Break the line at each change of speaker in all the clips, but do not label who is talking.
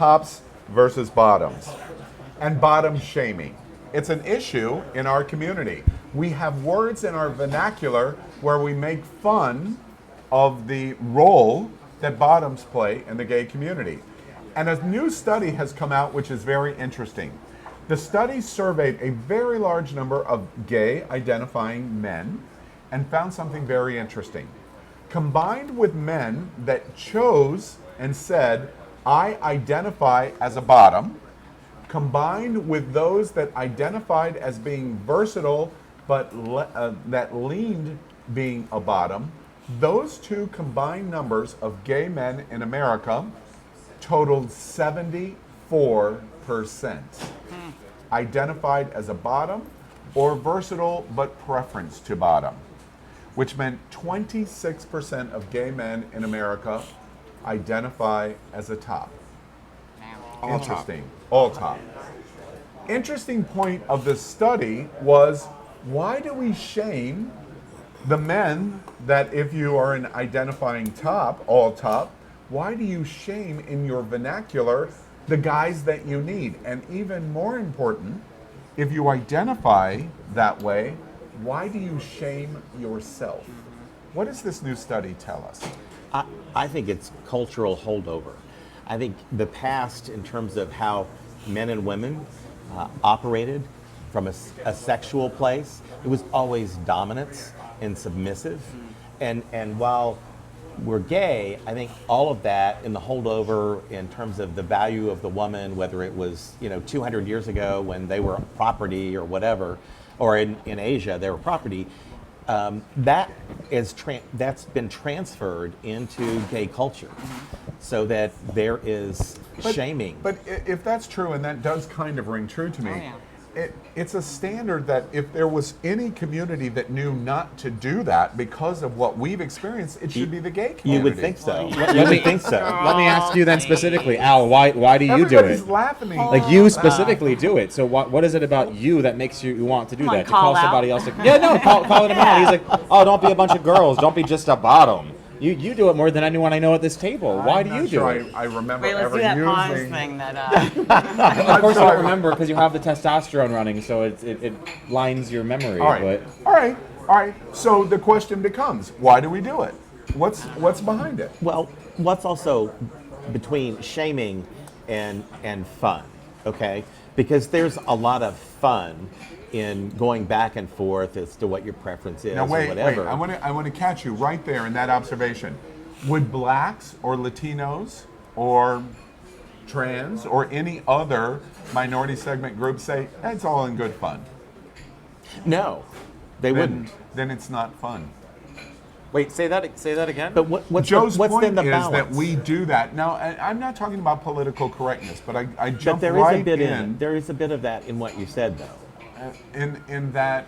tops versus bottoms and bottom shaming. It's an issue in our community. We have words in our vernacular where we make fun of the role that bottoms play in the gay community. And a new study has come out which is very interesting. The study surveyed a very large number of gay identifying men and found something very interesting. Combined with men that chose and said, I identify as a bottom, combined with those that identified as being versatile but that leaned being a bottom, those two combined numbers of gay men in America totaled 74% identified as a bottom or versatile but preference to bottom, which meant 26% of gay men in America identify as a top.
All
Interesting. All top. Interesting point of this study was, why do we shame the men that if you are an identifying top, all top, why do you shame in your vernacular the guys that you need? And even more important, if you identify that way, why do you shame yourself? What does this new study tell us?
I think it's cultural holdover. I think the past, in terms of how men and women operated from a sexual place, it was always dominance and submissive. And while we're gay, I think all of that in the holdover in terms of the value of the woman, whether it was 200 years ago when they were property or whatever, or in Asia they were property, that's been transferred into gay culture, so that there is shaming.
But if that's true, and that does kind of ring true to me, it's a standard that if there was any community that knew not to do that because of what we've experienced, it should be the gay community.
You would think so. You would think so.
Let me ask you then specifically, Al, why do you do
Everybody's
it?
laughing.
Like you specifically do it. So what is it about you that makes you want to do that? To call somebody else? Call him out. He's like, oh, don't be a bunch of girls. Don't be just a bottom. You do it more than anyone I know at this Why
I'm
do
not
you do
sure
it?
I remember
Wait, let's
ever
do that pause
using.
thing that.
Of course, I don't remember because you have the testosterone running, so it lines your memory.
All right, all right. So the question becomes, why do we do it? What's behind it?
Well, what's also between shaming and fun, okay? Because there's a lot of fun in going back and forth as to what your preference is
Now
or
wait.
whatever.
I want to catch you right there in that observation. Would blacks or Latinos or trans or any other minority segment group say it's all in good fun?
No, they wouldn't.
Then it's not fun.
Wait, say that again.
But what's
Joe's
what's
point
then the
is
balance?
that we do that. Now, I'm not talking about political correctness, but I
But
jump
there
right
is a bit
in.
there is a bit of that in what you said, though.
In that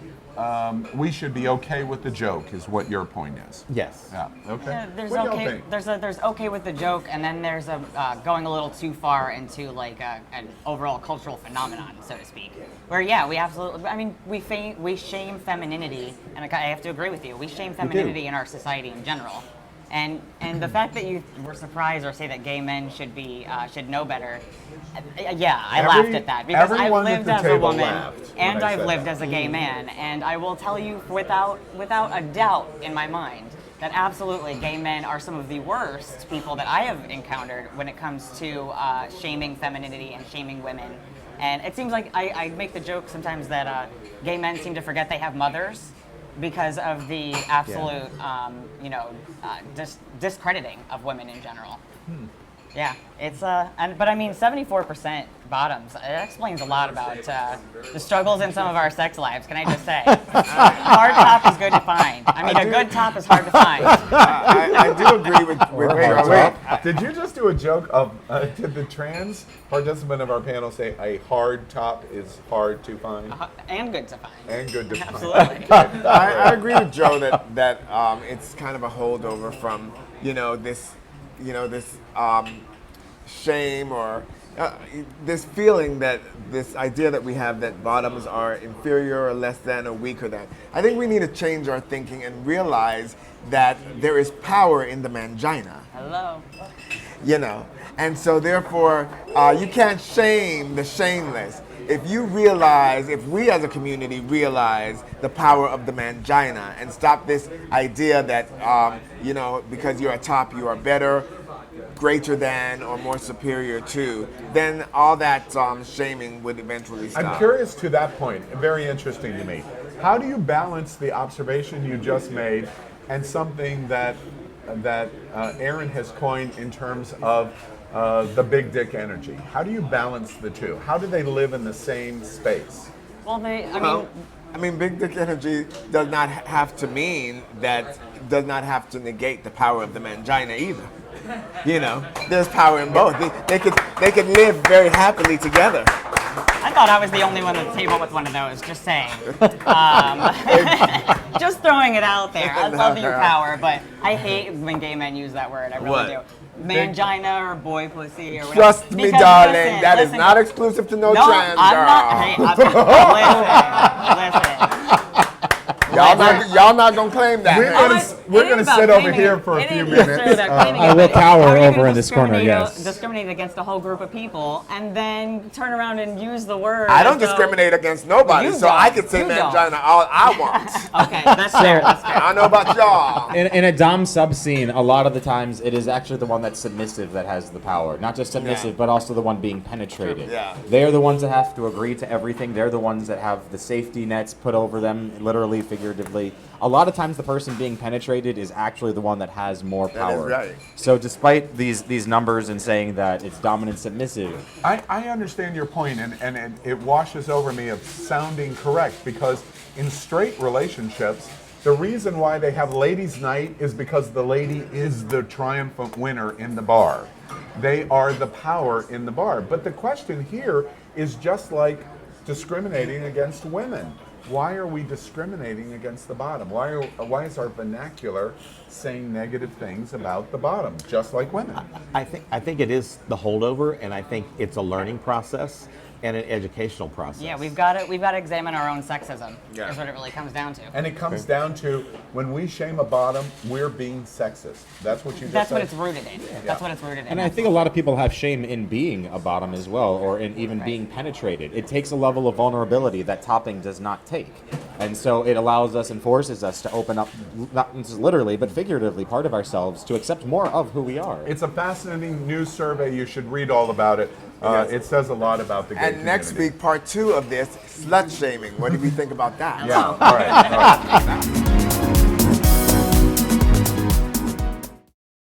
we should be okay with the joke, is what your point is.
Yes.
Yeah. Okay.
Yeah, there's
What do y'all
okay.
think?
There's okay with the joke, and then there's a going a little too far into like an overall cultural phenomenon, so to speak. Where we absolutely. I mean, we shame femininity, and I have to agree with you. We shame femininity in our society in general, and the fact that you were surprised or say that gay men should know better. I laughed at that because I've
everyone at
lived
the
as a
table
woman
laughed when
and
I
I've
said
lived
that.
as a gay man, and I will tell you without a doubt in my mind that absolutely gay men are some of the worst people that I have encountered when it comes to shaming femininity and shaming women. And it seems like I make the joke sometimes that gay men seem to forget they have mothers because of the absolute, discrediting of women in general. Yeah, it's but I mean, 74% bottoms. It explains a lot about the struggles in some of our sex lives. Can I just say, hard top is good to find. I mean, a good top is hard to find.
I do agree with
Wait. Did you just do a joke of did the trans participant of our panel say a hard top is hard to find
And good to find.
and good to find?
Absolutely.
I agree with Joe that it's kind of a holdover from this shame or this feeling that this idea that we have that bottoms are inferior or less than or weaker than. I think we need to change our thinking and realize that there is power in the mangina.
Hello.
You know, and so therefore you can't shame the shameless. If we as a community realize the power of the mangina and stop this idea that because you're a top you are better, greater than, or more superior to, then all that shaming would eventually stop.
I'm curious to that point. Very interesting to me. How do you balance the observation you just made and something that Aaron has coined in terms of the big dick energy? How do you balance the two? How do they live in the same space?
Well,
I mean, big dick energy does not have to negate the power of the mangina either. You know, there's power in both. They could live very happily together.
I thought I was the only one at the table with one of those, just saying. Just throwing it out there. I love your power, but I hate when gay men use that word. I really
What?
do. Mangina or boy pussy or whatever.
Trust me,
Because
darling, that is
listen,
not exclusive to no
No,
trans
I'm
girl.
not. Hey, listen.
Y'all not gonna claim that.
We're gonna sit over here for a few minutes.
I will cower over in this corner, yes.
Discriminate against a whole group of people and then turn around and use the word.
I don't
as though-
discriminate against nobody,
You
so I can
don't.
say
You don't.
mangina all I want.
Okay, that's fair. That's fair.
I don't know about y'all.
In a dom sub scene, a lot of the times it is actually the one that's submissive that has the power. Not just submissive,
Yeah.
but also the one being penetrated.
Yeah.
They're the ones that have to agree to everything. They're the ones that have the safety nets put over them, literally, figuratively. A lot of times the person being penetrated is actually the one that has more
That is
power.
right.
So despite these numbers and saying that it's dominant submissive,
I understand your point, and it washes over me of sounding correct, because in straight relationships, the reason why they have ladies' night is because the lady is the triumphant winner in the bar. They are the power in the bar. But the question here is just like discriminating against women. Why are we discriminating against the bottom? Why is our vernacular saying negative things about the bottom, just like women?
I think it is the holdover, and I think it's a learning process and an educational process.
Yeah, we've got to examine our own sexism.
Yeah.
Is what it really comes down to.
And it comes down to, when we shame a bottom, we're being sexist. That's what you just
That's
said.
what it's rooted in. That's what it's rooted in.
and I think a lot of people have shame in being a bottom as well, or in even being penetrated. It takes a level of vulnerability that topping does not take. And so it allows us and forces us to open up, not just literally, but figuratively, part of ourselves to accept more of who we are.
It's a fascinating news survey. You should read all about it.
Yes.
It says a lot about the gay
And next
community.
week, part 2 of this, slut shaming. What do we think about that?
Yeah, all right.